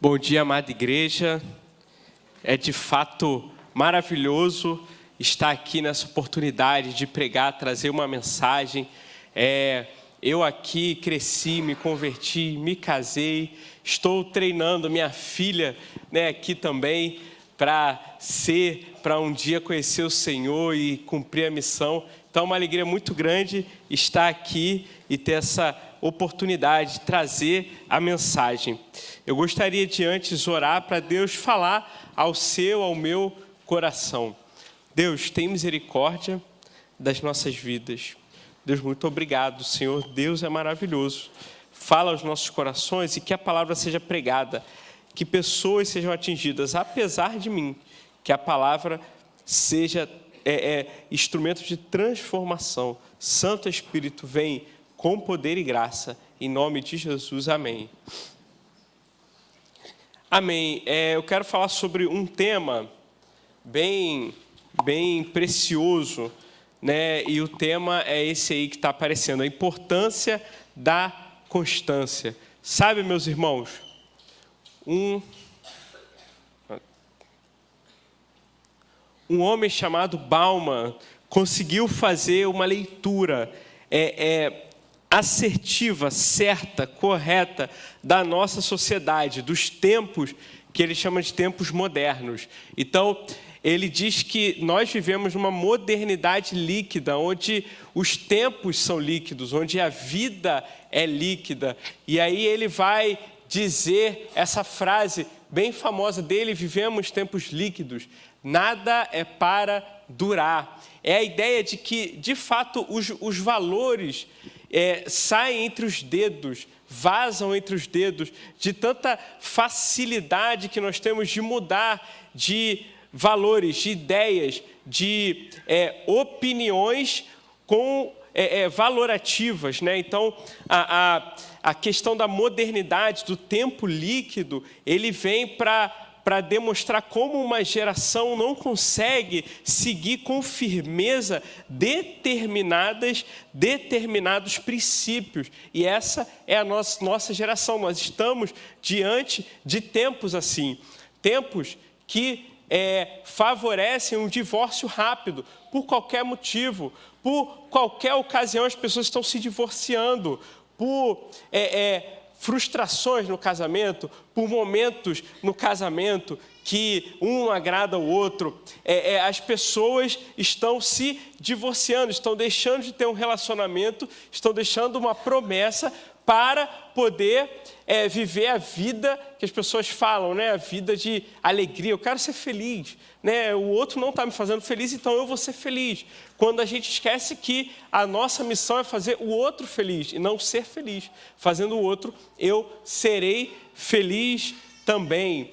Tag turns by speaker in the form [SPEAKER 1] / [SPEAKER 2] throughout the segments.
[SPEAKER 1] Bom dia, amada igreja. É de fato maravilhoso estar aqui nessa oportunidade de pregar, trazer uma mensagem. Eu aqui cresci, me converti, me casei, estou treinando minha filha, aqui também, para um dia conhecer o Senhor e cumprir a missão. Então, é uma alegria muito grande estar aqui e ter essa oportunidade de trazer a mensagem. Eu gostaria de antes orar para Deus falar ao meu coração. Deus, tem misericórdia das nossas vidas. Deus, muito obrigado, Senhor. Deus é maravilhoso. Fala aos nossos corações e que a palavra seja pregada, que pessoas sejam atingidas, apesar de mim, que a palavra seja instrumento de transformação. Santo Espírito, vem com poder e graça, em nome de Jesus, amém. Amém. Eu quero falar sobre um tema bem precioso, e o tema é esse aí que está aparecendo, a importância da constância. Sabe, meus irmãos, um homem chamado Bauman conseguiu fazer uma leitura assertiva, certa, correta da nossa sociedade, dos tempos que ele chama de tempos modernos. Então, ele diz que nós vivemos numa modernidade líquida, onde os tempos são líquidos, onde a vida é líquida. E aí ele vai dizer essa frase bem famosa dele: vivemos tempos líquidos, nada é para durar. É a ideia de que, de fato, os valores saem entre os dedos, vazam entre os dedos, de tanta facilidade que nós temos de mudar de valores, de ideias, de opiniões com valorativas, Então, a questão da modernidade, do tempo líquido, ele vem para demonstrar como uma geração não consegue seguir com firmeza determinados princípios. E essa é a nossa geração. Nós estamos diante de tempos assim, tempos que favorecem um divórcio rápido, por qualquer motivo, por qualquer ocasião as pessoas estão se divorciando, por frustrações no casamento, por momentos no casamento que um não agrada ao outro. As pessoas estão se divorciando, estão deixando de ter um relacionamento, estão deixando uma promessa para poder viver a vida que as pessoas falam, a vida de alegria. Eu quero ser feliz, o outro não está me fazendo feliz, então eu vou ser feliz. Quando a gente esquece que a nossa missão é fazer o outro feliz e não ser feliz. Fazendo o outro, eu serei feliz também.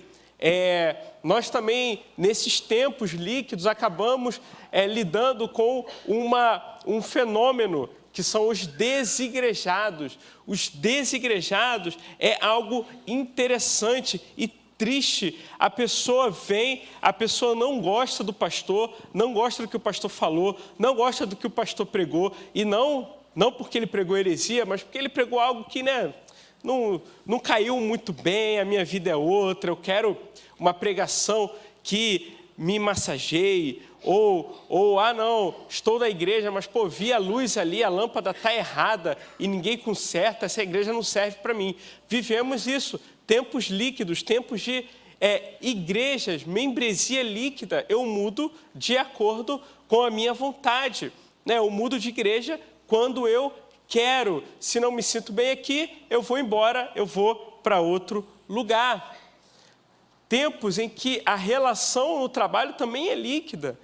[SPEAKER 1] Nós também, nesses tempos líquidos, acabamos lidando com um fenômeno que são os desigrejados. Os desigrejados é algo interessante e triste. A pessoa não gosta do pastor, não gosta do que o pastor falou, não gosta do que o pastor pregou, e não porque ele pregou heresia, mas porque ele pregou algo que não caiu muito bem, a minha vida é outra, eu quero uma pregação que me massageie, não, estou na igreja, mas vi a luz ali, a lâmpada está errada e ninguém conserta, essa igreja não serve para mim. Vivemos isso, tempos líquidos, tempos de igrejas, membresia líquida. Eu mudo de acordo com a minha vontade, Eu mudo de igreja quando eu quero. Se não me sinto bem aqui, eu vou embora, eu vou para outro lugar. Tempos em que a relação no trabalho também é líquida,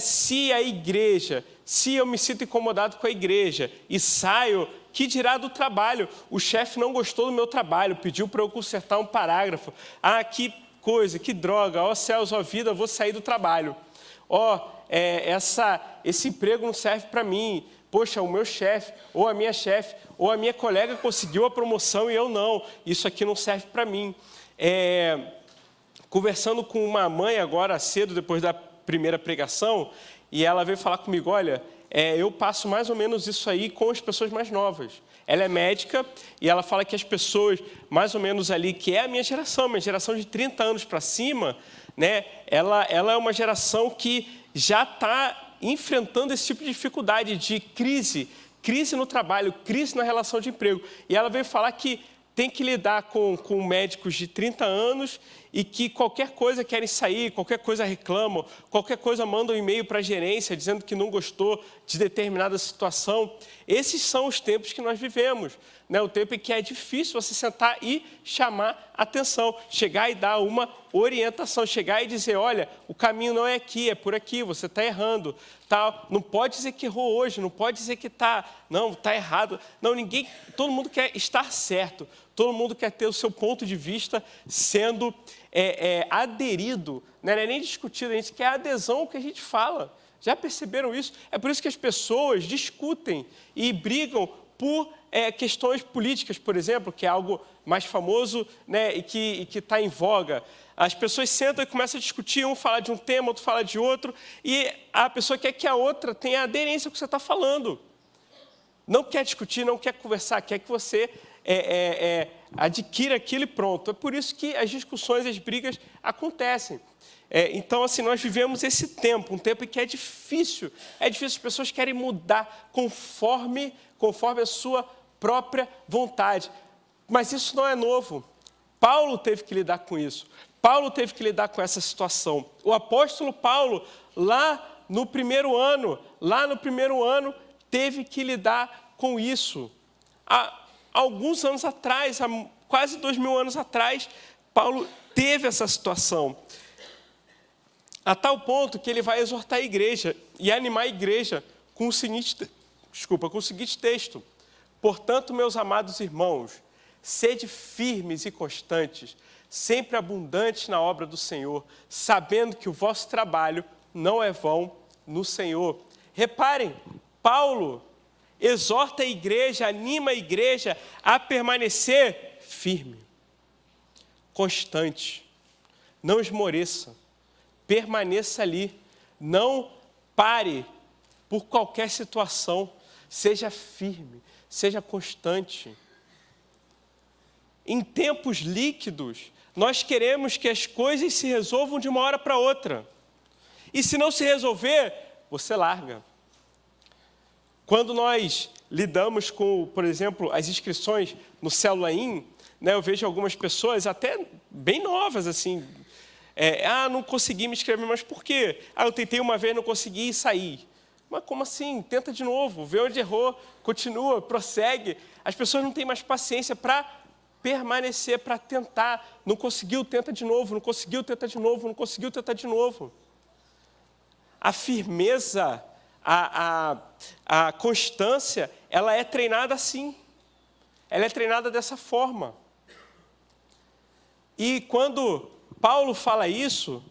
[SPEAKER 1] Se a igreja, se eu me sinto incomodado com a igreja e saio, que dirá do trabalho? O chefe não gostou do meu trabalho, pediu para eu consertar um parágrafo. Que coisa, que droga, céus, vida, vou sair do trabalho. Esse emprego não serve para mim. Poxa, o meu chefe, ou a minha chefe, ou a minha colega conseguiu a promoção e eu não. Isso aqui não serve para mim. Conversando com uma mãe agora cedo, depois da primeira pregação, e ela veio falar comigo: olha, eu passo mais ou menos isso aí com as pessoas mais novas. Ela é médica e ela fala que as pessoas, mais ou menos ali, que é a minha geração de 30 anos para cima, né, ela é uma geração que já está enfrentando esse tipo de dificuldade de crise no trabalho, crise na relação de emprego. E ela veio falar que tem que lidar com médicos de 30 anos e que qualquer coisa querem sair, qualquer coisa reclamam, qualquer coisa mandam um e-mail para a gerência dizendo que não gostou de determinada situação. Esses são os tempos que nós vivemos, né? O tempo em que é difícil você sentar e chamar atenção, chegar e dar uma orientação, chegar e dizer, olha, o caminho não é aqui, é por aqui, você está errando. Tá? Não pode dizer que errou hoje, não pode dizer que está errado. Não, todo mundo quer estar certo, todo mundo quer ter o seu ponto de vista sendo aderido, né? Não é nem discutido, a gente quer adesão ao que a gente fala. Já perceberam isso? É por isso que as pessoas discutem e brigam por questões políticas, por exemplo, que é algo mais famoso, né, e que está em voga. As pessoas sentam e começam a discutir, um fala de um tema, outro fala de outro, e a pessoa quer que a outra tenha aderência ao que você está falando. Não quer discutir, não quer conversar, quer que você adquira aquilo e pronto. É por isso que as discussões, as brigas acontecem. Então, assim, nós vivemos esse tempo, um tempo em que é difícil, as pessoas querem mudar conforme a sua própria vontade. Mas isso não é novo. Paulo teve que lidar com isso. Paulo teve que lidar com essa situação. O apóstolo Paulo, lá no primeiro ano, teve que lidar com isso. Há alguns anos atrás, há quase 2000 anos atrás, Paulo teve essa situação. A tal ponto que ele vai exortar a igreja e animar a igreja com o seguinte texto. Portanto, meus amados irmãos, sede firmes e constantes, sempre abundantes na obra do Senhor, sabendo que o vosso trabalho não é vão no Senhor. Reparem, Paulo exorta a igreja, anima a igreja a permanecer firme, constante, não esmoreça, permaneça ali, não pare por qualquer situação, seja firme, seja constante. Em tempos líquidos, nós queremos que as coisas se resolvam de uma hora para outra. E se não se resolver, você larga. Quando nós lidamos com, por exemplo, as inscrições no Célula-in, né, eu vejo algumas pessoas até bem novas, assim, não consegui me inscrever, mas por quê? Eu tentei uma vez, não consegui e saí. Mas como assim? Tenta de novo, vê onde errou, continua, prossegue. As pessoas não têm mais paciência para permanecer, para tentar. Não conseguiu, tenta de novo, não conseguiu, tenta de novo, não conseguiu, tenta de novo. A firmeza, a constância, ela é treinada assim. Ela é treinada dessa forma. E quando Paulo fala isso,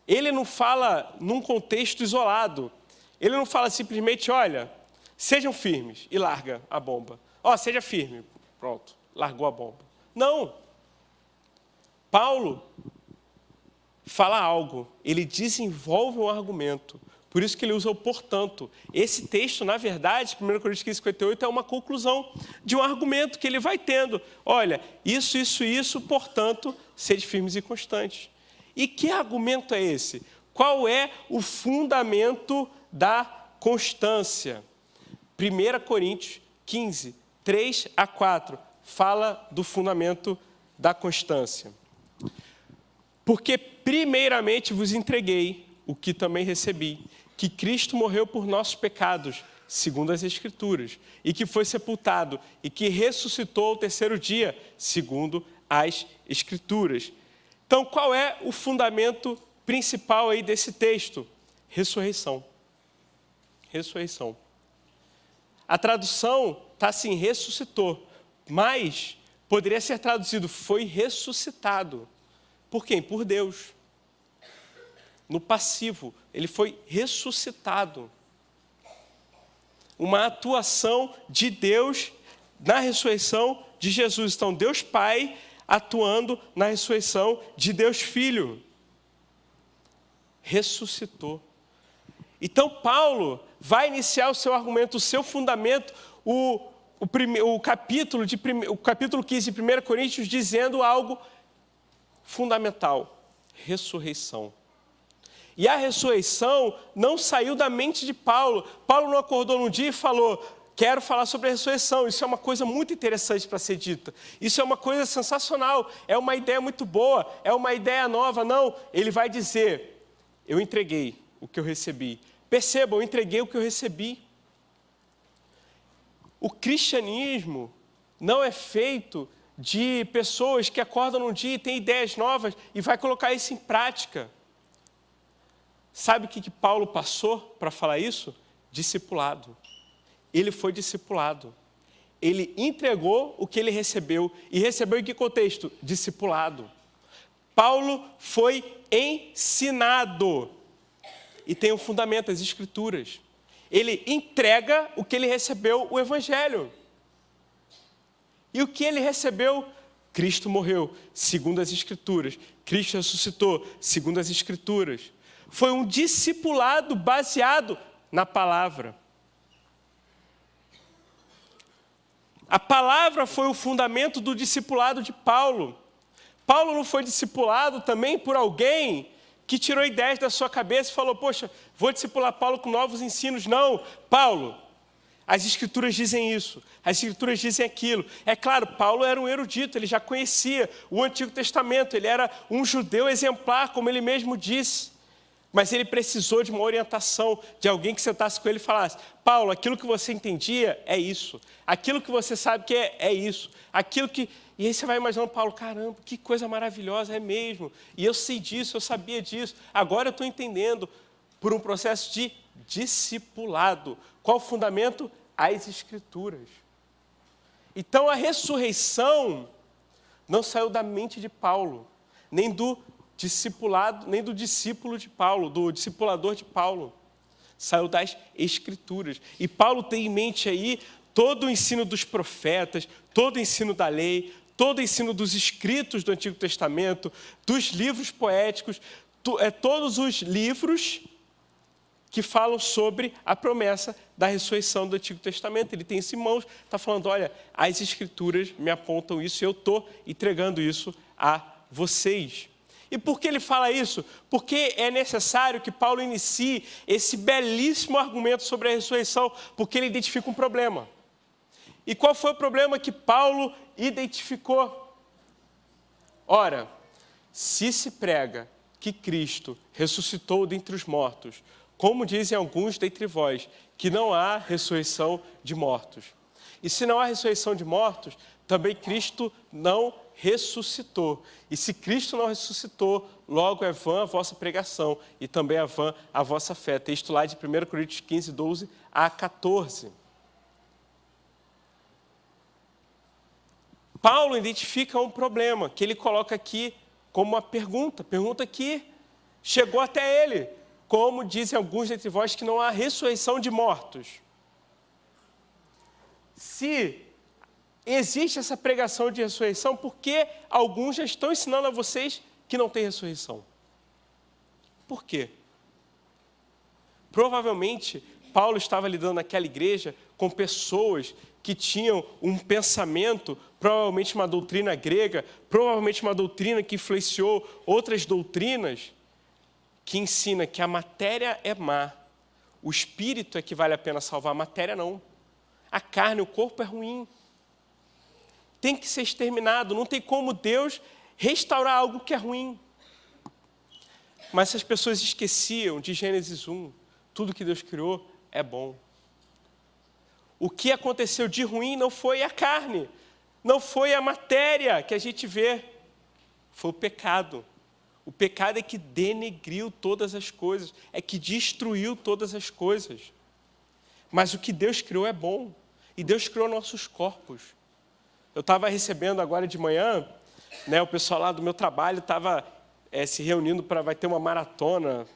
[SPEAKER 1] ele não fala num contexto isolado. Ele não fala simplesmente, olha, sejam firmes e larga a bomba. Seja firme, pronto, largou a bomba. Não. Paulo fala algo, ele desenvolve um argumento. Por isso que ele usa o portanto. Esse texto, na verdade, 1 Coríntios 15:58, é uma conclusão de um argumento que ele vai tendo. Olha, isso, portanto, sede firmes e constantes. E que argumento é esse? Qual é o fundamento da constância? 1 Coríntios 15, 3-4, fala do fundamento da constância. Porque primeiramente vos entreguei o que também recebi, que Cristo morreu por nossos pecados, segundo as Escrituras, e que foi sepultado, e que ressuscitou ao terceiro dia, segundo as Escrituras. Então, qual é o fundamento principal aí desse texto? Ressurreição. Ressurreição. A tradução está assim, ressuscitou, mas poderia ser traduzido, foi ressuscitado. Por quem? Por Deus. No passivo, ele foi ressuscitado. Uma atuação de Deus na ressurreição de Jesus. Então, Deus Pai atuando na ressurreição de Deus Filho. Ressuscitou. Então, Paulo vai iniciar o seu argumento, o seu fundamento, o capítulo 15 de 1 Coríntios dizendo algo fundamental: ressurreição. E a ressurreição não saiu da mente de Paulo. Paulo não acordou num dia e falou: quero falar sobre a ressurreição. Isso é uma coisa muito interessante para ser dita. Isso é uma coisa sensacional. É uma ideia muito boa. É uma ideia nova. Não, ele vai dizer: eu entreguei o que eu recebi. Percebam, eu entreguei o que eu recebi. O cristianismo não é feito de pessoas que acordam num dia e têm ideias novas e vai colocar isso em prática. Sabe o que Paulo passou para falar isso? Discipulado. Ele foi discipulado. Ele entregou o que ele recebeu. E recebeu em que contexto? Discipulado. Paulo foi ensinado. E tem um fundamento, as Escrituras. Ele entrega o que ele recebeu, o Evangelho. E o que ele recebeu? Cristo morreu, segundo as Escrituras. Cristo ressuscitou, segundo as Escrituras. Foi um discipulado baseado na palavra. A palavra foi o fundamento do discipulado de Paulo. Paulo não foi discipulado também por alguém que tirou ideias da sua cabeça e falou: poxa, vou discipular Paulo com novos ensinos. Não, Paulo, as Escrituras dizem isso, as Escrituras dizem aquilo. É claro, Paulo era um erudito, ele já conhecia o Antigo Testamento, ele era um judeu exemplar, como ele mesmo disse. Mas ele precisou de uma orientação, de alguém que sentasse com ele e falasse: Paulo, aquilo que você entendia é isso. Aquilo que você sabe que é isso. Aquilo que... E aí você vai imaginando, Paulo, caramba, que coisa maravilhosa, é mesmo. E eu sei disso, eu sabia disso. Agora eu estou entendendo, por um processo de discipulado. Qual o fundamento? As Escrituras. Então a ressurreição não saiu da mente de Paulo, nem do discipulado, nem do discípulo de Paulo, do discipulador de Paulo. Saiu das Escrituras. E Paulo tem em mente aí todo o ensino dos profetas, todo o ensino da lei, todo o ensino dos escritos do Antigo Testamento, dos livros poéticos, todos os livros que falam sobre a promessa da ressurreição do Antigo Testamento. Ele tem isso em mãos, está falando: olha, as Escrituras me apontam isso e eu estou entregando isso a vocês. E por que ele fala isso? Porque é necessário que Paulo inicie esse belíssimo argumento sobre a ressurreição, porque ele identifica um problema. E qual foi o problema que Paulo identificou? Ora, se prega que Cristo ressuscitou dentre os mortos, como dizem alguns dentre vós, que não há ressurreição de mortos. E se não há ressurreição de mortos, também Cristo não ressuscitou. E se Cristo não ressuscitou, logo é vã a vossa pregação e também é vã a vossa fé. Texto lá de 1 Coríntios 15, 12 a 14. Paulo identifica um problema que ele coloca aqui como uma pergunta que chegou até ele. Como dizem alguns dentre vós que não há ressurreição de mortos. Se existe essa pregação de ressurreição, por que alguns já estão ensinando a vocês que não tem ressurreição? Por quê? Provavelmente, Paulo estava lidando naquela igreja com pessoas que tinham um pensamento, provavelmente uma doutrina grega, provavelmente uma doutrina que influenciou outras doutrinas, que ensina que a matéria é má, o espírito é que vale a pena salvar, a matéria não. A carne, o corpo é ruim. Tem que ser exterminado, não tem como Deus restaurar algo que é ruim. Mas se as pessoas esqueciam de Gênesis 1, tudo que Deus criou é bom. O que aconteceu de ruim não foi a carne, não foi a matéria que a gente vê, foi o pecado. O pecado é que denegriu todas as coisas, é que destruiu todas as coisas. Mas o que Deus criou é bom, e Deus criou nossos corpos. Eu estava recebendo agora de manhã, o pessoal lá do meu trabalho estava se reunindo vai ter uma maratona,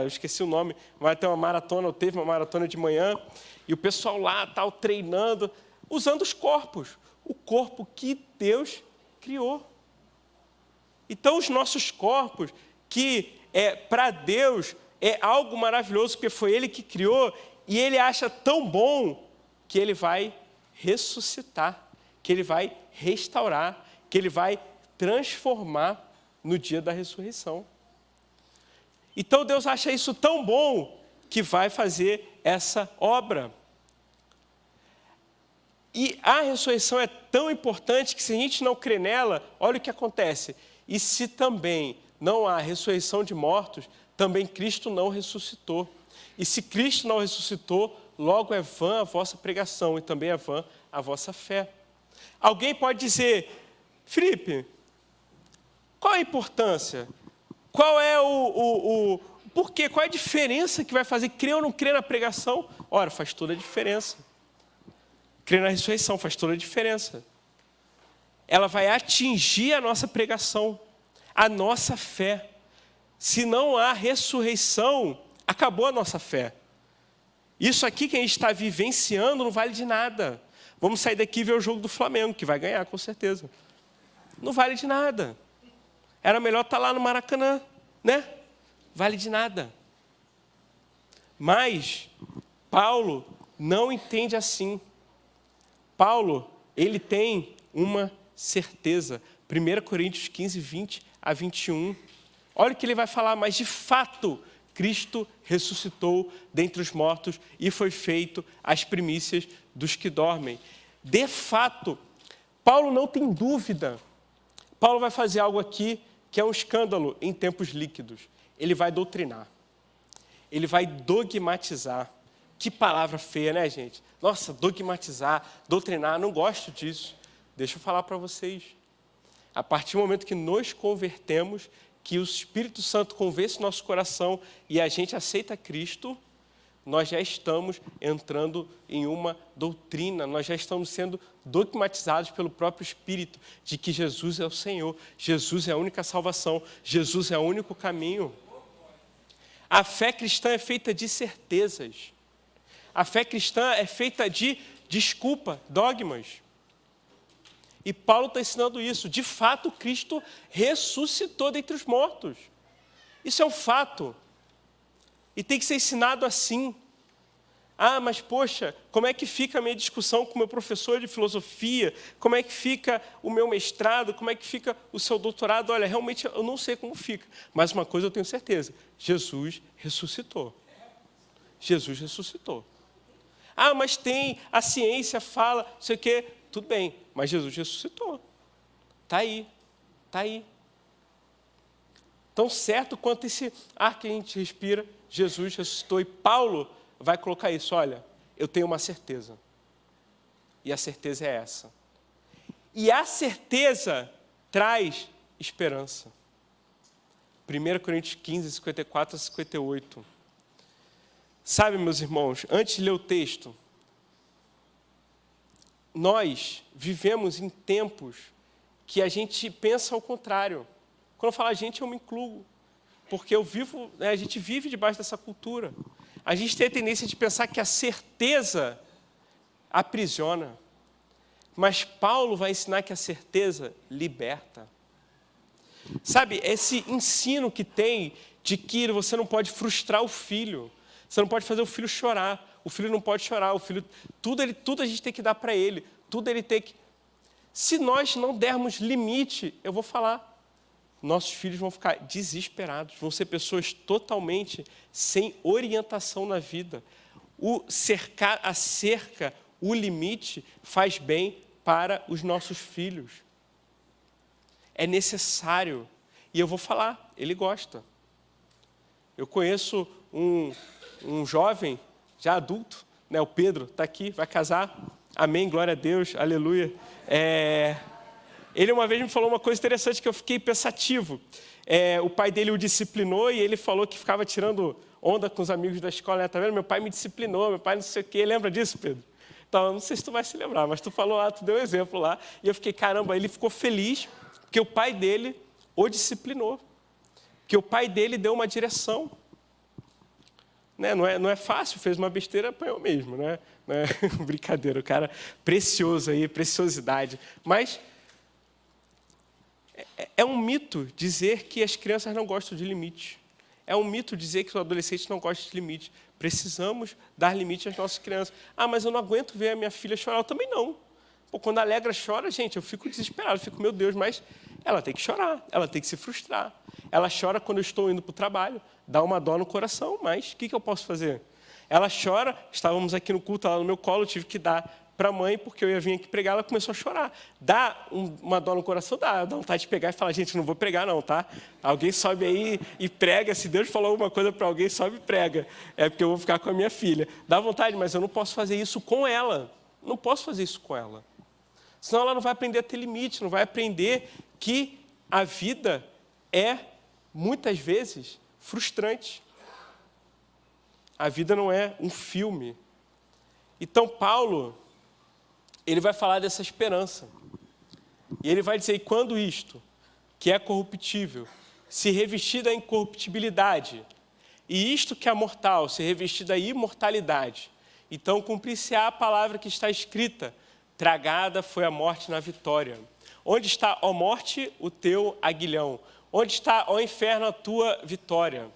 [SPEAKER 1] eu esqueci o nome, vai ter uma maratona, ou teve uma maratona de manhã, e o pessoal lá tal treinando, usando os corpos, o corpo que Deus criou. Então, os nossos corpos, que para Deus é algo maravilhoso, porque foi Ele que criou, e Ele acha tão bom que Ele vai ressuscitar, que Ele vai restaurar, que Ele vai transformar no dia da ressurreição. Então Deus acha isso tão bom que vai fazer essa obra. E a ressurreição é tão importante que se a gente não crê nela, olha o que acontece. E se também não há ressurreição de mortos, também Cristo não ressuscitou. E se Cristo não ressuscitou, logo é vã a vossa pregação e também é vã a vossa fé. Alguém pode dizer, Felipe, qual a importância? Qual é por quê? Qual é a diferença que vai fazer crer ou não crer na pregação? Ora, faz toda a diferença. Crer na ressurreição faz toda a diferença. Ela vai atingir a nossa pregação, a nossa fé. Se não há ressurreição, acabou a nossa fé. Isso aqui que a gente está vivenciando não vale de nada. Vamos sair daqui e ver o jogo do Flamengo, que vai ganhar, com certeza. Não vale de nada. Era melhor estar lá no Maracanã, né? Vale de nada. Mas Paulo não entende assim. Paulo, ele tem uma certeza. 1 Coríntios 15, 20 a 21. Olha o que ele vai falar, mas de fato, Cristo ressuscitou dentre os mortos e foi feito as primícias dos que dormem. De fato, Paulo não tem dúvida. Paulo vai fazer algo aqui que é um escândalo em tempos líquidos. Ele vai doutrinar. Ele vai dogmatizar. Que palavra feia, né, gente? Nossa, dogmatizar, doutrinar, não gosto disso. Deixa eu falar para vocês. A partir do momento que nos convertemos, que o Espírito Santo convence o nosso coração e a gente aceita Cristo, nós já estamos entrando em uma doutrina, nós já estamos sendo dogmatizados pelo próprio Espírito de que Jesus é o Senhor, Jesus é a única salvação, Jesus é o único caminho. A fé cristã é feita de certezas. A fé cristã é feita de desculpa, dogmas. E Paulo está ensinando isso. De fato, Cristo ressuscitou dentre os mortos. Isso é um fato. E tem que ser ensinado assim. Ah, mas poxa, como é que fica a minha discussão com o meu professor de filosofia? Como é que fica o meu mestrado? Como é que fica o seu doutorado? Olha, realmente eu não sei como fica. Mas uma coisa eu tenho certeza. Jesus ressuscitou. Jesus ressuscitou. Ah, mas tem, a ciência fala, não sei o quê. Tudo bem, mas Jesus ressuscitou. Está aí, está aí. Tão certo quanto esse ar que a gente respira, Jesus ressuscitou. E Paulo vai colocar isso, olha, eu tenho uma certeza. E a certeza é essa. E a certeza traz esperança. 1 Coríntios 15, 54 a 58. Sabe, meus irmãos, antes de ler o texto, nós vivemos em tempos que a gente pensa ao contrário. Quando eu falo a gente, eu me incluo. Porque a gente vive debaixo dessa cultura. A gente tem a tendência de pensar que a certeza aprisiona. Mas Paulo vai ensinar que a certeza liberta. Sabe, esse ensino que tem de que você não pode frustrar o filho. Você não pode fazer o filho chorar. O filho não pode chorar. O filho, tudo a gente tem que dar para ele. Tudo ele tem que... Se nós não dermos limite, eu vou falar, nossos filhos vão ficar desesperados. Vão ser pessoas totalmente sem orientação na vida. A cerca, o limite, faz bem para os nossos filhos. É necessário. E eu vou falar, ele gosta. Eu conheço um jovem, já adulto, né, o Pedro, está aqui, vai casar. Amém, glória a Deus, aleluia. Ele uma vez me falou uma coisa interessante que eu fiquei pensativo. O pai dele o disciplinou e ele falou que ficava tirando onda com os amigos da escola. Né? Tá vendo? Meu pai me disciplinou, meu pai não sei o quê. Lembra disso, Pedro? Então, não sei se tu vai se lembrar, mas tu falou lá, tu deu um exemplo lá. E eu fiquei, caramba, ele ficou feliz porque o pai dele o disciplinou. Porque o pai dele deu uma direção. Né? Não é fácil, fez uma besteira, apanhou mesmo. Né? Brincadeira, o cara precioso aí, preciosidade. Mas é um mito dizer que as crianças não gostam de limite. É um mito dizer que o adolescente não gosta de limite. Precisamos dar limite às nossas crianças. Ah, mas eu não aguento ver a minha filha chorar. Eu também não. Pô, quando a Alegra chora, gente, eu fico desesperado. Eu fico, meu Deus, mas ela tem que chorar, ela tem que se frustrar. Ela chora quando eu estou indo para o trabalho. Dá uma dó no coração, mas o que eu posso fazer? Ela chora, estávamos aqui no culto, ela no meu colo, eu tive que dar para a mãe, porque eu ia vir aqui pregar, ela começou a chorar. Dá uma dó no coração? Dá vontade de pegar e falar, gente, não vou pregar não, tá? Alguém sobe aí e prega, se Deus falou alguma coisa para alguém, sobe e prega. É porque eu vou ficar com a minha filha. Dá vontade, mas eu não posso fazer isso com ela. Não posso fazer isso com ela. Senão ela não vai aprender a ter limite, não vai aprender que a vida é, muitas vezes, frustrante. A vida não é um filme. Então, Paulo, ele vai falar dessa esperança. E ele vai dizer, quando isto, que é corruptível, se revestir da incorruptibilidade, e isto que é mortal, se revestir da imortalidade, então cumprir-se-á a palavra que está escrita, tragada foi a morte na vitória. Onde está, ó morte, o teu aguilhão? Onde está, ó inferno, a tua vitória?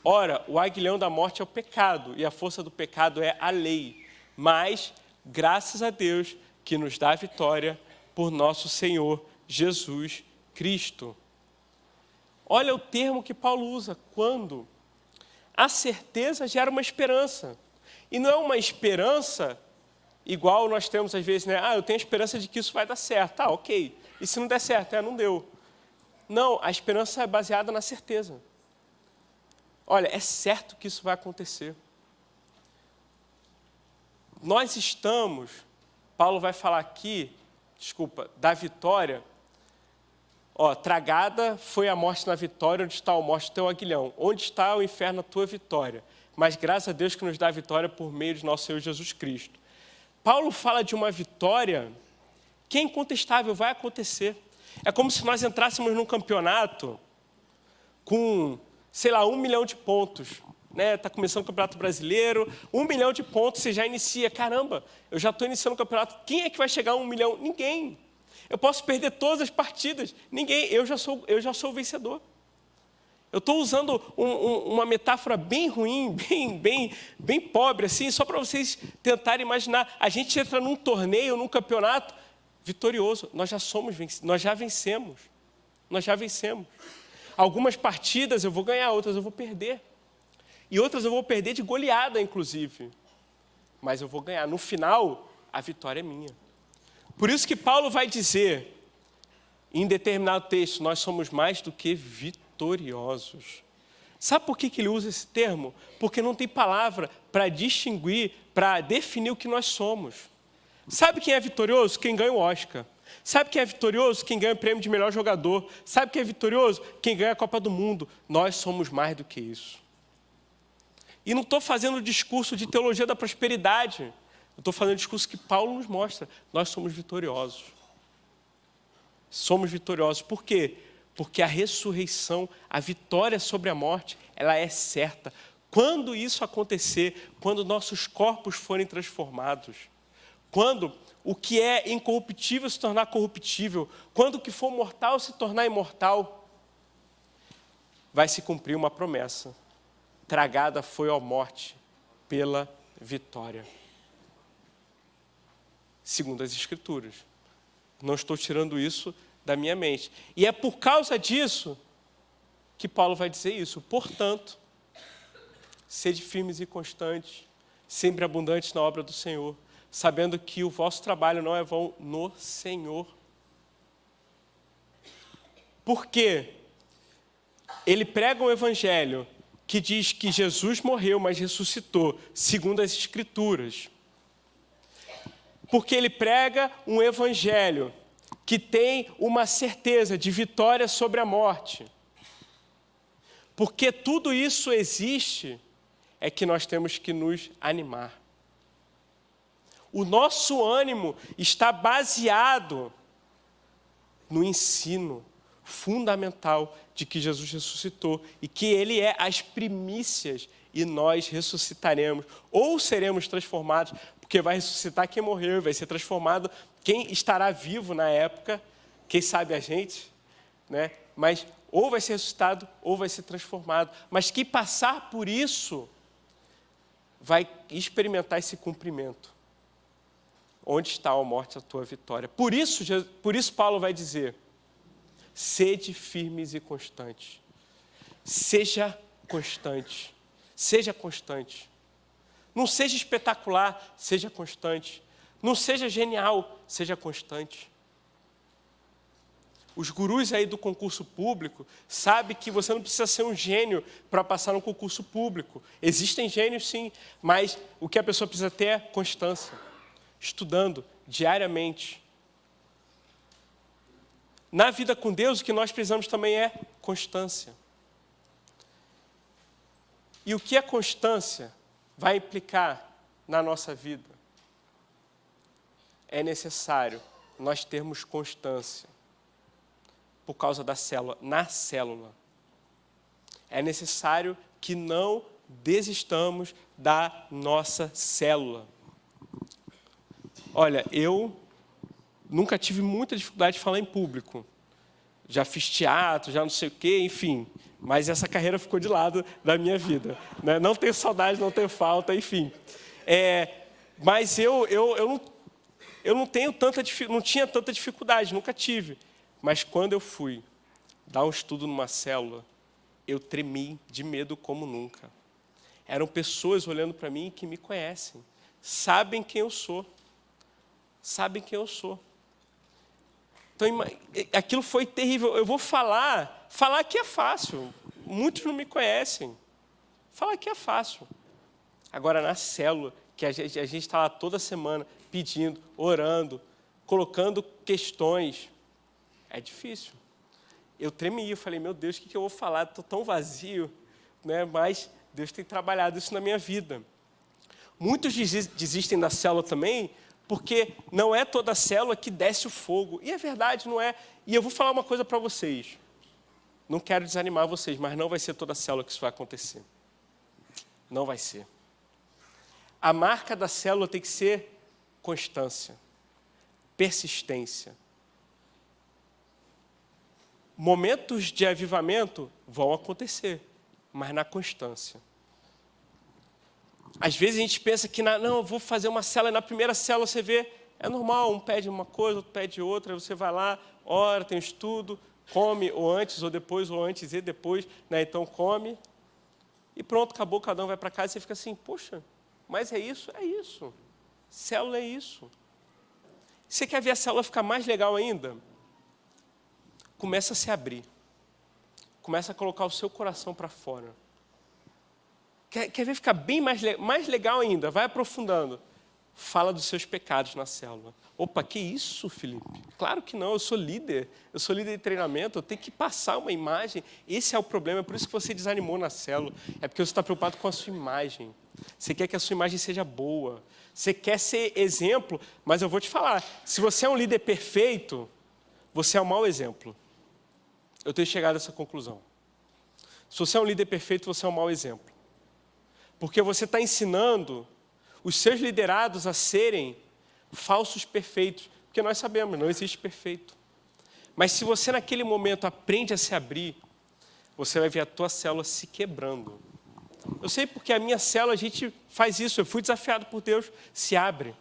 [SPEAKER 1] Ora, o aguilhão da morte é o pecado, e a força do pecado é a lei. Mas, graças a Deus, que nos dá a vitória por nosso Senhor Jesus Cristo. Olha o termo que Paulo usa, quando a certeza gera uma esperança. E não é uma esperança igual nós temos às vezes, né? Ah, eu tenho a esperança de que isso vai dar certo. Ah, ok. E se não der certo? Não deu. Não, a esperança é baseada na certeza. Olha, é certo que isso vai acontecer. Nós estamos, Paulo vai falar aqui, da vitória. Ó, tragada foi a morte na vitória, onde está a morte o teu aguilhão? Onde está o inferno a tua vitória? Mas graças a Deus que nos dá a vitória por meio de nosso Senhor Jesus Cristo. Paulo fala de uma vitória que é incontestável, vai acontecer. É como se nós entrássemos num campeonato com, 1 milhão de pontos. Está começando o Campeonato Brasileiro, 1 milhão de pontos, você já inicia. Caramba, eu já estou iniciando o campeonato. Quem é que vai chegar a 1 milhão? Ninguém. Eu posso perder todas as partidas. Ninguém, eu já sou o vencedor. Eu estou usando uma metáfora bem ruim, bem pobre, assim, só para vocês tentarem imaginar. A gente entra num torneio, num campeonato vitorioso. Nós já vencemos. Algumas partidas eu vou ganhar, outras eu vou perder. E outras eu vou perder de goleada, inclusive. Mas eu vou ganhar. No final, a vitória é minha. Por isso que Paulo vai dizer, em determinado texto, nós somos mais do que vitoriosos. Sabe por que ele usa esse termo? Porque não tem palavra para distinguir, para definir o que nós somos. Sabe quem é vitorioso? Quem ganha o Oscar. Sabe quem é vitorioso? Quem ganha o prêmio de melhor jogador. Sabe quem é vitorioso? Quem ganha a Copa do Mundo. Nós somos mais do que isso. E não estou fazendo discurso de teologia da prosperidade. Eu estou fazendo discurso que Paulo nos mostra. Nós somos vitoriosos. Somos vitoriosos. Por quê? Porque a ressurreição, a vitória sobre a morte, ela é certa. Quando isso acontecer, quando nossos corpos forem transformados, quando o que é incorruptível se tornar corruptível, quando o que for mortal se tornar imortal, vai se cumprir uma promessa. Tragada foi a morte pela vitória. Segundo as Escrituras. Não estou tirando isso da minha mente. E é por causa disso que Paulo vai dizer isso. Portanto, sede firmes e constantes, sempre abundantes na obra do Senhor, sabendo que o vosso trabalho não é vão no Senhor. Porque ele prega um evangelho que diz que Jesus morreu, mas ressuscitou, segundo as Escrituras. Porque ele prega um evangelho que tem uma certeza de vitória sobre a morte. Porque tudo isso existe, é que nós temos que nos animar. O nosso ânimo está baseado no ensino fundamental de que Jesus ressuscitou e que ele é as primícias e nós ressuscitaremos ou seremos transformados, porque vai ressuscitar quem morreu, vai ser transformado quem estará vivo na época, quem sabe a gente, né? Mas ou vai ser ressuscitado, ou vai ser transformado. Mas quem passar por isso vai experimentar esse cumprimento. Onde está a morte, a tua vitória? Por isso Paulo vai dizer, sede firmes e constantes. Seja constante. Seja constante. Não seja espetacular, seja constante. Não seja genial, seja constante. Os gurus aí do concurso público sabem que você não precisa ser um gênio para passar no concurso público. Existem gênios, sim, mas o que a pessoa precisa ter é constância. Estudando diariamente. Na vida com Deus, o que nós precisamos também é constância. E o que a constância vai implicar na nossa vida? É necessário nós termos constância por causa da célula, na célula. É necessário que não desistamos da nossa célula. Olha, eu nunca tive muita dificuldade de falar em público. Já fiz teatro, já não sei o quê, enfim. Mas essa carreira ficou de lado da minha vida. Né? Não tenho saudade, não tenho falta, enfim. Mas eu não tinha tanta dificuldade, nunca tive. Mas quando eu fui dar um estudo numa célula, eu tremi de medo como nunca. Eram pessoas olhando para mim que me conhecem, sabem quem eu sou. Sabem quem eu sou. Então, aquilo foi terrível. Eu vou falar que é fácil. Muitos não me conhecem. Falar que é fácil. Agora, na célula, que a gente está lá toda semana pedindo, orando, colocando questões, é difícil. Eu tremi, eu falei, meu Deus, o que eu vou falar? Estou tão vazio. Né? Mas Deus tem trabalhado isso na minha vida. Muitos desistem da célula também, porque não é toda célula que desce o fogo. E é verdade, não é. E eu vou falar uma coisa para vocês. Não quero desanimar vocês, mas não vai ser toda célula que isso vai acontecer. Não vai ser. A marca da célula tem que ser constância, persistência. Momentos de avivamento vão acontecer, mas na constância. Às vezes a gente pensa que, não, eu vou fazer uma célula, e na primeira célula você vê, é normal, um pede uma coisa, outro pede outra, você vai lá, ora, tem um estudo, come, ou antes e depois, né? Então come, e pronto, acabou, cada um vai para casa, e você fica assim, poxa, mas é isso? É isso. Célula é isso. Você quer ver a célula ficar mais legal ainda? Começa a se abrir. Começa a colocar o seu coração para fora. Quer ver ficar bem mais legal ainda? Vai aprofundando. Fala dos seus pecados na célula. Opa, que isso, Felipe? Claro que não, eu sou líder de treinamento, eu tenho que passar uma imagem. Esse é o problema, é por isso que você desanimou na célula. É porque você está preocupado com a sua imagem. Você quer que a sua imagem seja boa. Você quer ser exemplo, mas eu vou te falar, se você é um líder perfeito, você é um mau exemplo. Eu tenho chegado a essa conclusão. Se você é um líder perfeito, você é um mau exemplo. Porque você está ensinando os seus liderados a serem falsos perfeitos. Porque nós sabemos, não existe perfeito. Mas se você naquele momento aprende a se abrir, você vai ver a tua célula se quebrando. Eu sei porque a minha célula, a gente faz isso. Eu fui desafiado por Deus. Se abre.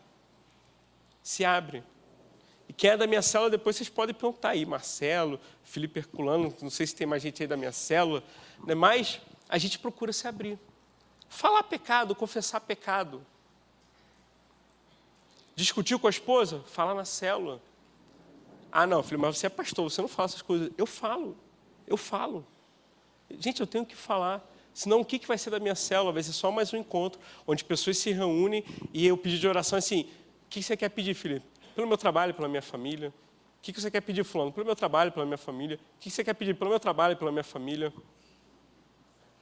[SPEAKER 1] Se abre. E quem é da minha célula, depois vocês podem perguntar aí. Marcelo, Felipe Herculano, não sei se tem mais gente aí da minha célula. Né? Mas a gente procura se abrir. Falar pecado, confessar pecado. Discutiu com a esposa? Fala na célula. Ah, não, filho, mas você é pastor, você não fala essas coisas. Eu falo. Gente, eu tenho que falar. Senão, o que vai ser da minha célula? Vai ser só mais um encontro, onde pessoas se reúnem e eu pedi de oração assim, o que você quer pedir, Felipe? Pelo meu trabalho, pela minha família. O que você quer pedir, fulano? Pelo meu trabalho, pela minha família. O que você quer pedir? Pelo meu trabalho, pela minha família.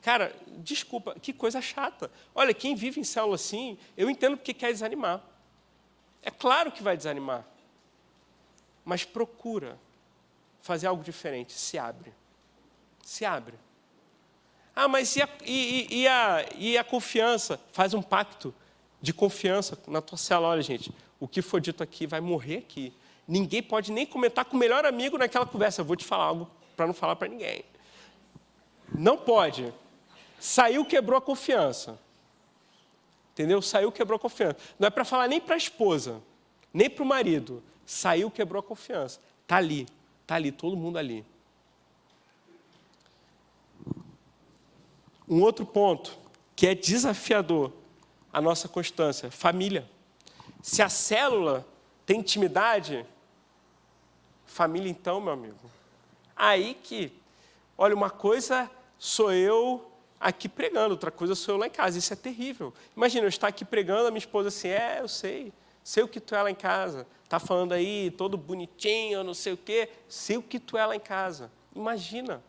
[SPEAKER 1] Cara, desculpa, que coisa chata. Olha, quem vive em célula assim, eu entendo porque quer desanimar. É claro que vai desanimar. Mas procura fazer algo diferente. Se abre. Se abre. Ah, mas e a confiança? Faz um pacto de confiança na tua célula. Olha, gente, o que for dito aqui vai morrer aqui. Ninguém pode nem comentar com o melhor amigo naquela conversa. Eu vou te falar algo para não falar para ninguém. Não pode. Saiu, quebrou a confiança. Entendeu? Saiu, quebrou a confiança. Não é para falar nem para a esposa, nem para o marido. Saiu, quebrou a confiança. Está ali, todo mundo ali. Um outro ponto que é desafiador a nossa constância, família. Se a célula tem intimidade, família então, meu amigo. Aí que, olha, uma coisa sou eu aqui pregando, outra coisa sou eu lá em casa. Isso é terrível. Imagina, eu estar aqui pregando, a minha esposa assim, eu sei o que tu é lá em casa. Está falando aí, todo bonitinho, não sei o quê. Sei o que tu é lá em casa. Imagina.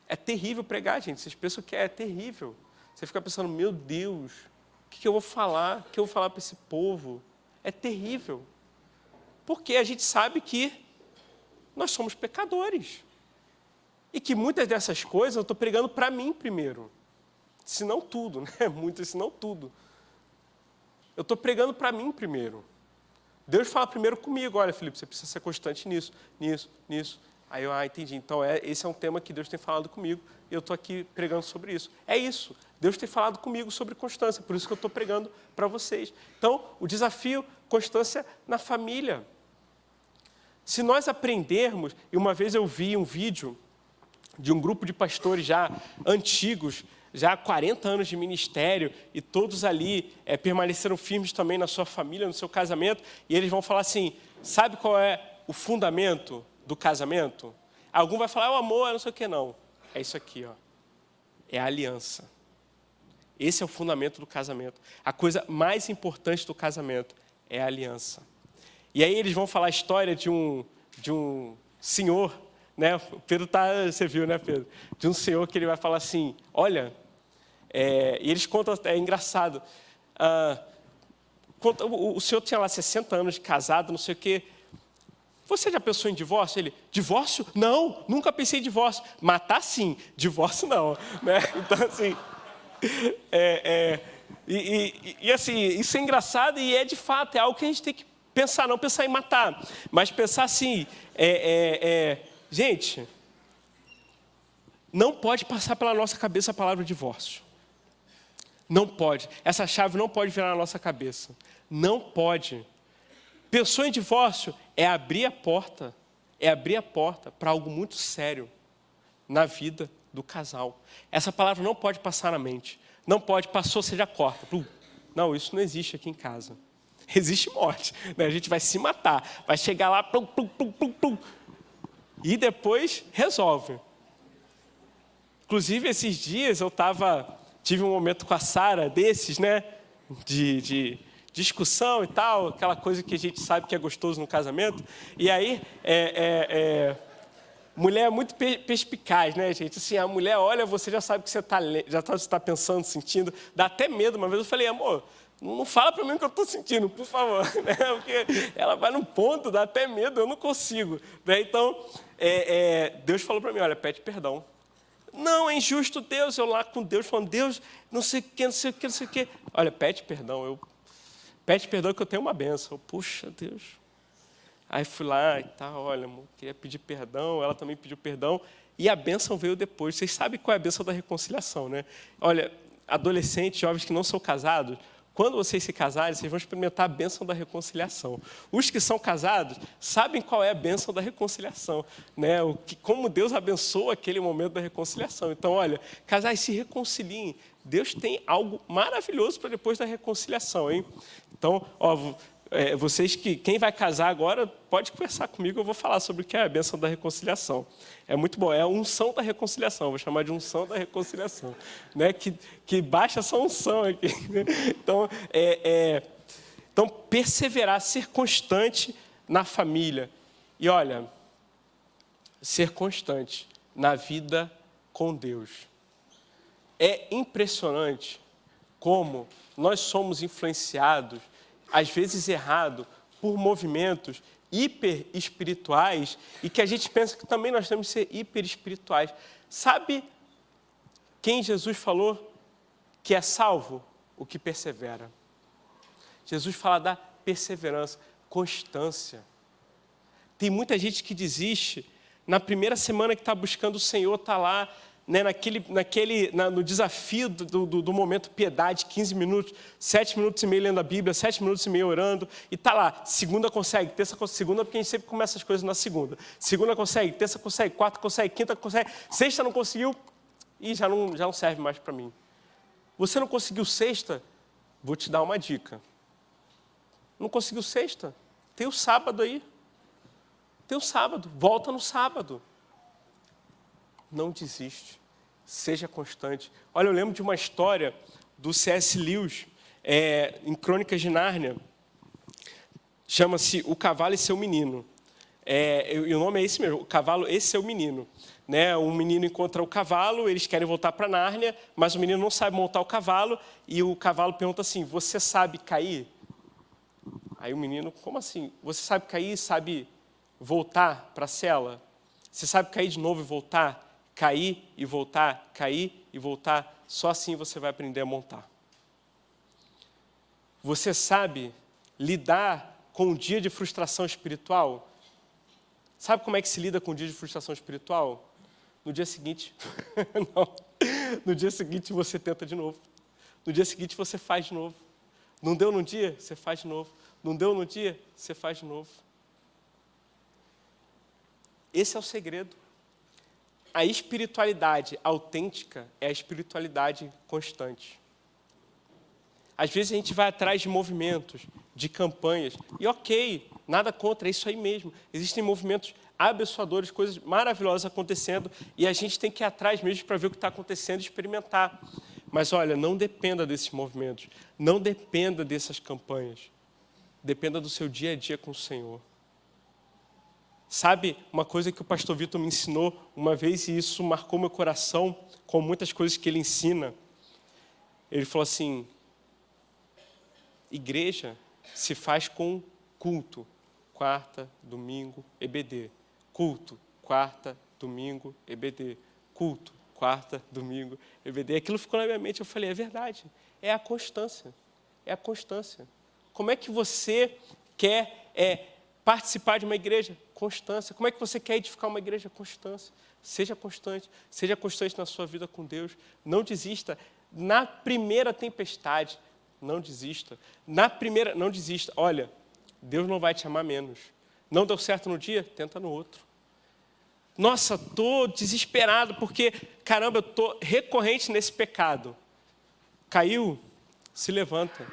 [SPEAKER 1] É terrível pregar, gente. Vocês pensam que é terrível. Você fica pensando, meu Deus, o que eu vou falar? O que eu vou falar para esse povo? É terrível. Porque a gente sabe que nós somos pecadores. E que muitas dessas coisas eu estou pregando para mim primeiro. Se não tudo, né? Muitas, se não tudo. Eu estou pregando para mim primeiro. Deus fala primeiro comigo, olha, Felipe, você precisa ser constante nisso. Aí eu, entendi. Então, esse é um tema que Deus tem falado comigo e eu estou aqui pregando sobre isso. É isso. Deus tem falado comigo sobre constância, por isso que eu estou pregando para vocês. Então, o desafio, constância na família. Se nós aprendermos, e uma vez eu vi um vídeo de um grupo de pastores já antigos, já há 40 anos de ministério, e todos ali permaneceram firmes também na sua família, no seu casamento, e eles vão falar assim, sabe qual é o fundamento do casamento? Algum vai falar, o amor, não sei o que, não. É isso aqui, ó. É a aliança. Esse é o fundamento do casamento. A coisa mais importante do casamento é a aliança. E aí eles vão falar a história de um senhor, né? O Pedro você viu, né, Pedro? De um senhor que ele vai falar assim, olha, e eles contam, é engraçado, o senhor tinha lá 60 anos de casado, não sei o quê. Você já pensou em divórcio? Ele, divórcio? Não, nunca pensei em divórcio. Matar, sim, divórcio não. Né? Então, assim, assim, isso é engraçado e é de fato, é algo que a gente tem que pensar, não pensar em matar, mas pensar assim, gente, não pode passar pela nossa cabeça a palavra divórcio. Não pode. Essa chave não pode virar na nossa cabeça. Não pode. Pensou em divórcio, é abrir a porta para algo muito sério na vida do casal. Essa palavra não pode passar na mente. Não pode, passou, você já corta. Não, isso não existe aqui em casa. Existe morte. Né? A gente vai se matar, vai chegar lá, e depois resolve. Inclusive, esses dias tive um momento com a Sara desses, né? De discussão e tal, aquela coisa que a gente sabe que é gostoso no casamento. E aí, mulher é muito perspicaz, né, gente? Assim, a mulher olha, você já sabe o que você está pensando, sentindo. Dá até medo. Uma vez eu falei, amor, não fala para mim o que eu estou sentindo, por favor. Né? Porque ela vai num ponto, dá até medo, eu não consigo. Né? Então, Deus falou para mim, olha, pede perdão. Não, é injusto Deus. Eu lá com Deus, falando, Deus, não sei o que, não sei o que, não sei o que. Olha, pede perdão. Pede perdão que eu tenho uma bênção. Puxa, Deus. Aí fui lá e tal, olha, amor, queria pedir perdão, ela também pediu perdão, e a bênção veio depois. Vocês sabem qual é a bênção da reconciliação, né? Olha, adolescentes, jovens que não são casados, quando vocês se casarem, vocês vão experimentar a bênção da reconciliação. Os que são casados sabem qual é a bênção da reconciliação, né? Como Deus abençoa aquele momento da reconciliação. Então, olha, casais se reconciliem. Deus tem algo maravilhoso para depois da reconciliação, hein? Então, vocês quem vai casar agora, pode conversar comigo, eu vou falar sobre o que é a bênção da reconciliação. É muito bom, é a unção da reconciliação, vou chamar de unção da reconciliação. Né? Que baixa essa unção aqui. Né? Então, perseverar, ser constante na família. E olha, ser constante na vida com Deus. É impressionante como nós somos influenciados, às vezes errado, por movimentos hiper espirituais e que a gente pensa que também nós temos que ser hiper espirituais. Sabe quem Jesus falou que é salvo? O que persevera. Jesus fala da perseverança, constância. Tem muita gente que desiste na primeira semana que está buscando o Senhor, está lá, né, no desafio do momento piedade, 15 minutos, 7 minutos e meio lendo a Bíblia, 7 minutos e meio orando, e está lá, segunda consegue, terça consegue, segunda, porque a gente sempre começa as coisas na segunda consegue, terça consegue, quarta consegue, quinta consegue, sexta não conseguiu, e já não serve mais para mim. Você não conseguiu sexta? Vou te dar uma dica. Não conseguiu sexta? Tem o sábado aí. Tem o sábado. Volta no sábado. Não desiste. Seja constante. Olha, eu lembro de uma história do C.S. Lewis, em Crônicas de Nárnia. Chama-se O Cavalo e Seu Menino. E o nome é esse mesmo, O Cavalo e Seu Menino. Né? Um menino encontra o cavalo, eles querem voltar para Nárnia, mas o menino não sabe montar o cavalo, e o cavalo pergunta assim, você sabe cair? Aí o menino, como assim? Você sabe cair, sabe voltar para a cela? Você sabe cair de novo e voltar? Cair e voltar, cair e voltar? Só assim você vai aprender a montar. Você sabe lidar com um dia de frustração espiritual? Sabe como é que se lida com um dia de frustração espiritual? No dia seguinte, não. No dia seguinte você tenta de novo. No dia seguinte você faz de novo. Não deu num dia, você faz de novo. Não deu no dia, você faz de novo. Esse é o segredo. A espiritualidade autêntica é a espiritualidade constante. Às vezes a gente vai atrás de movimentos, de campanhas, e ok, nada contra, é isso aí mesmo. Existem movimentos abençoadores, coisas maravilhosas acontecendo, e a gente tem que ir atrás mesmo para ver o que está acontecendo e experimentar. Mas olha, não dependa desses movimentos, não dependa dessas campanhas. Dependa do seu dia a dia com o Senhor. Sabe, uma coisa que o pastor Vitor me ensinou uma vez, e isso marcou meu coração, com muitas coisas que ele ensina. Ele falou assim, igreja se faz com culto, quarta, domingo, EBD. Culto, quarta, domingo, EBD. Culto, quarta, domingo, EBD. Aquilo ficou na minha mente, eu falei, é verdade, é a constância, é a constância. Como é que você quer participar de uma igreja? Constância. Como é que você quer edificar uma igreja? Constância. Seja constante na sua vida com Deus. Não desista. Na primeira tempestade, não desista. Não desista. Olha, Deus não vai te amar menos. Não deu certo no dia? Tenta no outro. Nossa, estou desesperado porque, caramba, eu estou recorrente nesse pecado. Caiu? Se levanta.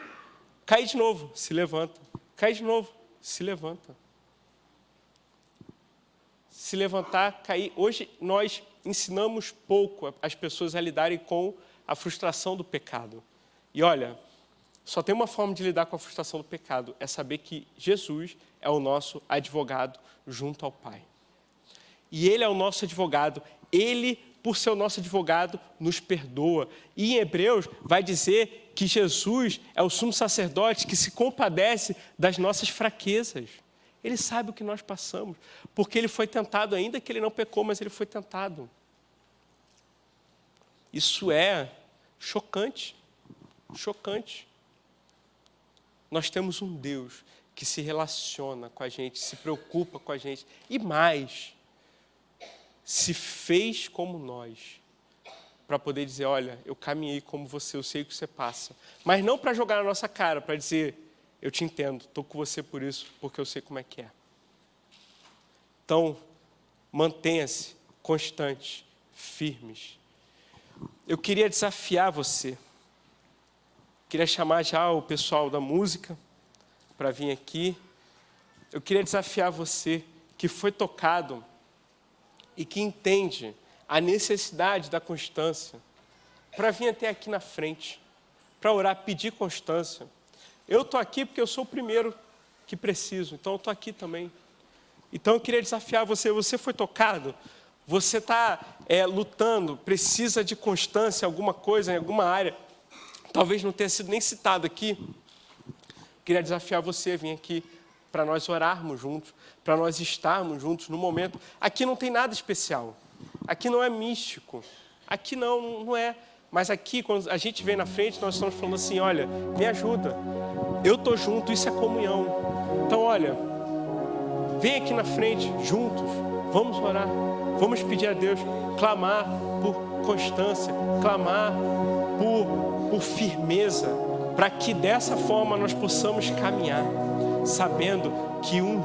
[SPEAKER 1] Cai de novo, se levanta. Cai de novo, se levanta. Se levantar, cair. Hoje nós ensinamos pouco as pessoas a lidarem com a frustração do pecado. E olha, só tem uma forma de lidar com a frustração do pecado, é saber que Jesus é o nosso advogado junto ao Pai. E Ele é o nosso advogado, Ele, por ser o nosso advogado, nos perdoa. E em Hebreus vai dizer que Jesus é o sumo sacerdote que se compadece das nossas fraquezas. Ele sabe o que nós passamos, porque Ele foi tentado, ainda que Ele não pecou, mas Ele foi tentado. Isso é chocante, chocante. Nós temos um Deus que se relaciona com a gente, se preocupa com a gente, e mais, se fez como nós, para poder dizer, olha, eu caminhei como você, eu sei o que você passa. Mas não para jogar na nossa cara, para dizer, eu te entendo, estou com você por isso, porque eu sei como é que é. Então, mantenha-se constantes, firmes. Eu queria desafiar você. Queria chamar já o pessoal da música para vir aqui. Eu queria desafiar você que foi tocado e que entende a necessidade da constância, para vir até aqui na frente, para orar, pedir constância. Eu estou aqui porque eu sou o primeiro que preciso, então eu estou aqui também. Então eu queria desafiar você, você foi tocado, você está lutando, precisa de constância em alguma coisa, em alguma área, talvez não tenha sido nem citado aqui. Queria desafiar você a vir aqui para nós orarmos juntos, para nós estarmos juntos no momento. Aqui não tem nada especial, aqui não é místico, aqui não é. Mas aqui, quando a gente vem na frente, nós estamos falando assim, olha, me ajuda, eu estou junto, isso é comunhão. Então, olha, vem aqui na frente, juntos, Vamos orar, vamos pedir a Deus, clamar por constância, clamar por firmeza, para que dessa forma nós possamos caminhar, sabendo que um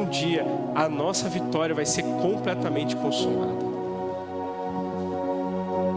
[SPEAKER 1] dia a nossa vitória vai ser completamente consumada.